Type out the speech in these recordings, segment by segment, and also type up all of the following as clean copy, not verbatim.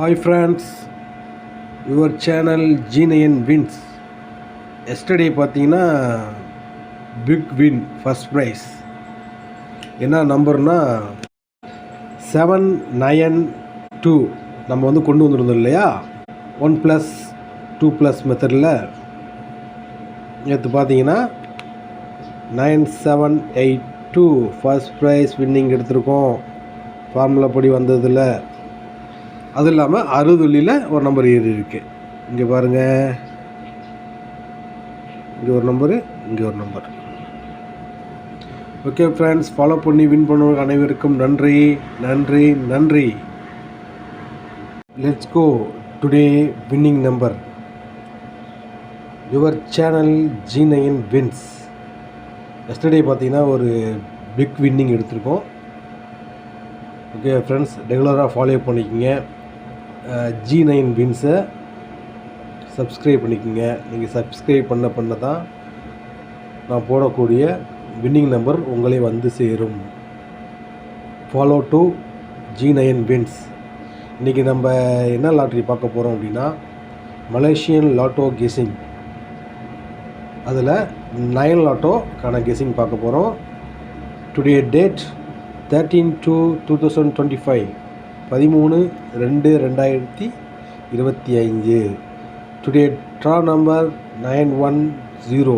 Hi friends, your channel G9 wins. Yesterday பார்த்தீங்கன்னா big win first prize. என்ன நம்பர்னா 792 நம்ம கொண்டு வந்துருந்தோம் இல்லையா, 1+2+ மெத்தடில். நேற்று பார்த்தீங்கன்னா 9782 ஃபர்ஸ்ட் ப்ரைஸ் வின்னிங் எடுத்திருக்கோம். ஃபார்முலா படி வந்ததில் அது இல்லாமல் 60 வெள்ளியில் ஒரு நம்பர் ஏறி இருக்குது. இங்கே பாருங்கள், இங்கே ஒரு நம்பரு, இங்கே ஒரு நம்பர். ஓகே ஃப்ரெண்ட்ஸ், ஃபாலோ பண்ணி வின் பண்ணுவோம். அனைவருக்கும் நன்றி நன்றி நன்றி. Let's go. Today winning number your channel G9 wins. Yesterday பார்த்தீங்கன்னா ஒரு பிக் வின்னிங் எடுத்திருக்கோம். ஓகே ஃப்ரெண்ட்ஸ், ரெகுலராக ஃபாலோ பண்ணிக்கோங்க. G9 வின்ஸை சப்ஸ்கிரைப் பண்ணிக்கோங்க. நீங்கள் சப்ஸ்கிரைப் பண்ண தான் நான் போடக்கூடிய வின்னிங் நம்பர் உங்களே வந்து சேரும். Follow to G9 wins. இன்றைக்கி நம்ம என்ன லாட்ரி பார்க்க போகிறோம் அப்படின்னா, மலேசியன் லாட்டோ கெஸிங். அதில் 9 லாட்டோக்கான கெஸிங் பார்க்க போகிறோம். Today date 13/2/2025, 13/2/2025. Today draw number 910.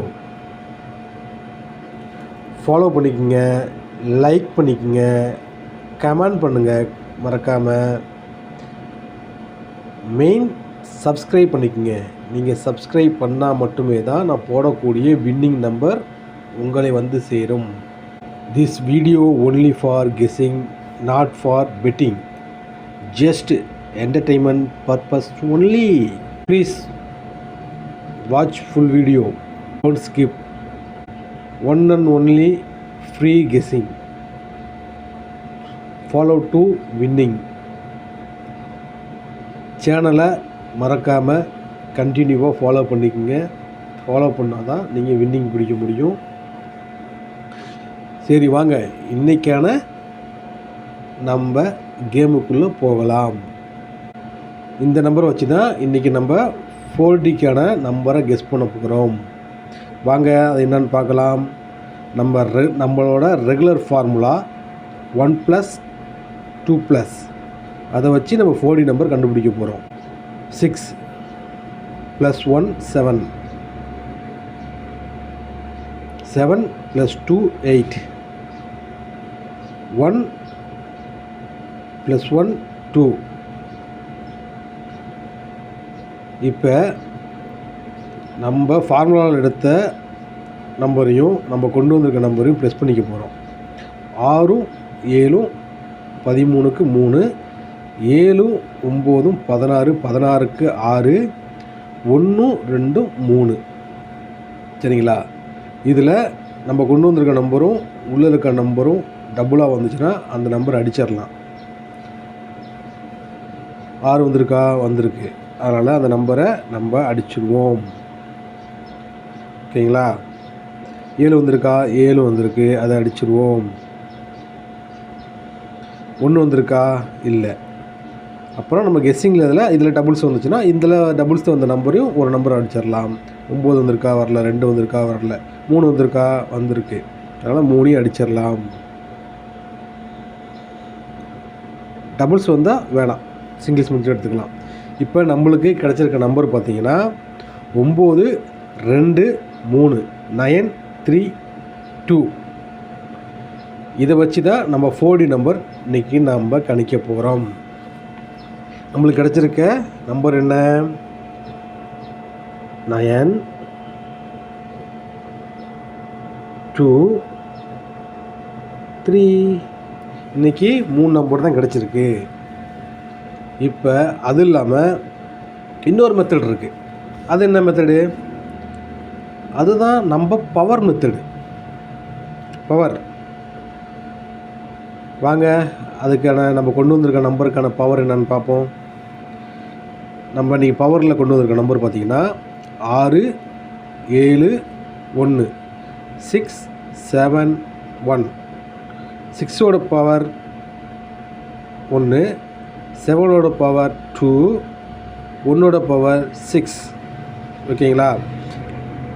Follow பண்ணிக்கோங்க, லைக் பண்ணிக்கோங்க, கமெண்ட் பண்ணுங்கள் மறக்காமல். மெயின் சப்ஸ்கிரைப் பண்ணிக்கோங்க. நீங்கள் சப்ஸ்கிரைப் பண்ணால் மட்டுமே தான் நான் போடக்கூடிய வின்னிங் நம்பர் உங்களை வந்து சேரும். This video only for guessing, not for betting. Just entertainment purpose only. Please watch full video. Don't skip. One and only free guessing. Follow to winning. சேனலை மறக்காமல் கண்டினியூவாக ஃபாலோ பண்ணிக்கோங்க. ஃபாலோ பண்ணால் தான் நீங்கள் வின்னிங் பிடிக்க முடியும். சரி வாங்க, இன்றைக்கான நம்ம கேமுக்குள்ளே போகலாம். இந்த நம்பரை வச்சு தான் இன்றைக்கி நம்ம 4Dக்கான நம்பரை கெஸ் பண்ண போகிறோம். வாங்க, அது என்னன்னு பார்க்கலாம். நம்மளோட ரெகுலர் ஃபார்முலா 1+2+, அதை வச்சு நம்ம 4D நம்பர் கண்டுபிடிக்க போகிறோம். 6 + 1 7, 7 + 2 8, 1 + 1 2. இப்போ நம்ம ஃபார்முலாவில் எடுத்த நம்பரையும் நம்ம கொண்டு வந்திருக்க நம்பரையும் ப்ளஸ் பண்ணிக்க போகிறோம். 6 7 13க்கு 3, 7 9 16, 16க்கு 6, 1 2 3. சரிங்களா? இதில் நம்ம கொண்டு வந்திருக்க நம்பரும் உள்ளே இருக்க நம்பரும் டபுளாக வந்துச்சுன்னா அந்த நம்பர் அடிச்சிடலாம். 6 வந்திருக்கா? வந்திருக்கு. அதனால் அந்த நம்பரை நம்ம அடிச்சிடுவோம். ஓகேங்களா? 7 வந்திருக்கா? 7 வந்திருக்கு, அதை அடிச்சிடுவோம். 1 வந்திருக்கா? இல்லை. அப்புறம் நம்ம கெஸ்ஸிங்கில் இதில் டபுள்ஸ் வந்துச்சுன்னா இதில் டபுள்ஸ் வந்த நம்பரையும் ஒரு நம்பர் அடிச்சிடலாம். 9 வந்திருக்கா? வரல. 2 வந்திருக்கா? வரல. 3 வந்திருக்கா? வந்திருக்கு. அதனால் 3ஐயும் அடிச்சிடலாம். டபுள்ஸ் வந்தால் வேணாம், சிங்கிள்ஸ் மட்டும் எடுத்துக்கலாம். இப்போ நம்மளுக்கு கிடச்சிருக்க நம்பர் பார்த்திங்கன்னா 9 2 3, 9 3 2. இதை வச்சு தான் நம்ம 4D நம்பர் இன்றைக்கி நம்ம கணிக்க போகிறோம். நம்மளுக்கு கிடச்சிருக்க நம்பர் என்ன? 9 2 3. இன்றைக்கி 3 நம்பர் தான் கிடச்சிருக்கு. இப்போ அது இல்லாமல் இன்னொரு மெத்தட் இருக்குது. அது என்ன மெத்தடு? அதுதான் நம்ம பவர் மெத்தடு. பவர். வாங்க, அதுக்கான நம்ம கொண்டு வந்திருக்க நம்பருக்கான பவர் என்னன்னு பார்ப்போம். நம்ம இன்றைக்கி பவரில் கொண்டு வந்திருக்க நம்பர் பார்த்திங்கன்னா 6 7 1, 6 7 1. 6ஓட பவர் 1, 7ஓட பவர் 2, 1 பவர் 6. ஓகேங்களா?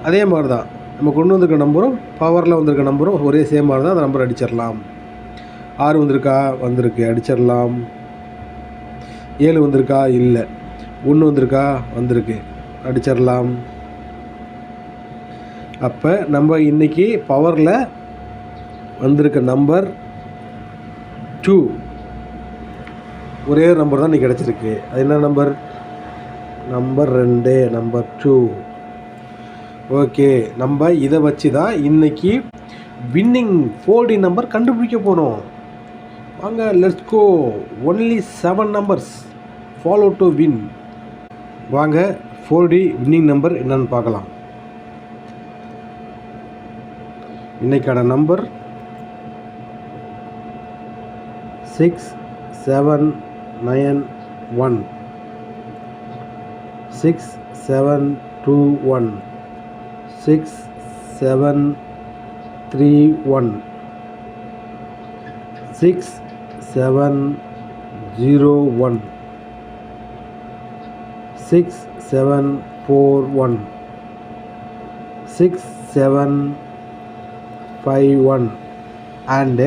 அதே மாதிரி தான் நம்ம கொண்டு வந்திருக்க நம்பரும் பவரில் வந்திருக்க நம்பரும் ஒரே சேம் மாதிரி தான் அந்த நம்பர் அடிச்சிடலாம். 6 வந்திருக்கா? வந்திருக்கு, அடிச்சிடலாம். 7 வந்திருக்கா? இல்லை. 1 வந்திருக்கா? வந்திருக்கு, அடிச்சிடலாம். அப்போ நம்ம இன்றைக்கி பவரில் வந்திருக்க நம்பர் 2, ஒரே நம்பர் தான் இன்றைக்கி கிடச்சிருக்கு. அது என்ன நம்பர்? Number 2, number 2. ஓகே, நம்ம இதை வச்சு தான் இன்றைக்கி வின்னிங் 4D நம்பர் கண்டுபிடிக்க போகிறோம். வாங்க, let's go. Only 7 numbers follow to win. வாங்க 4D வின்னிங் நம்பர் என்னன்னு பார்க்கலாம். இன்றைக்கான number 6, 7, 9, 1. 6, 7, 2, 1. 6, 7, 3, 1. 6, 7, 0, 1. 6, 7, 4, 1. 6, 7, 5, 1. And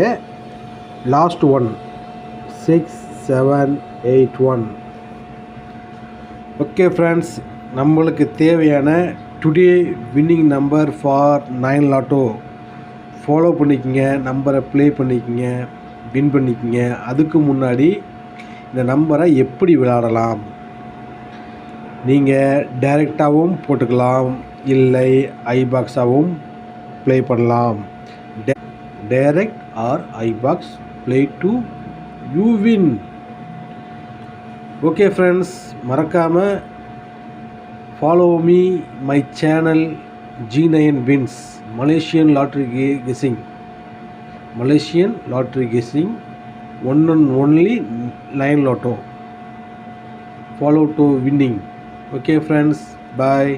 last one, 6, 7, 8, 1. Okay friends, நம்மளுக்கு தேவையான today winning number for 9 lotto follow பண்ணிக்கங்க, நம்பரை ப்ளே பண்ணிக்கங்க, வின் பண்ணிக்கங்க. அதுக்கு முன்னாடி இந்த நம்பரை எப்படி விளையாடலாம், நீங்கள் டைரெக்டாகவும் போட்டுக்கலாம், இல்லை ஐபாக்ஸாகவும் ப்ளே பண்ணலாம். Direct or ibox, play to you win. Okay friends, மறக்காமல் follow me my channel G9 Wins, Malaysian lottery guessing. Malaysian lottery guessing, one and only 9 lotto. Follow to winning. Okay friends, bye.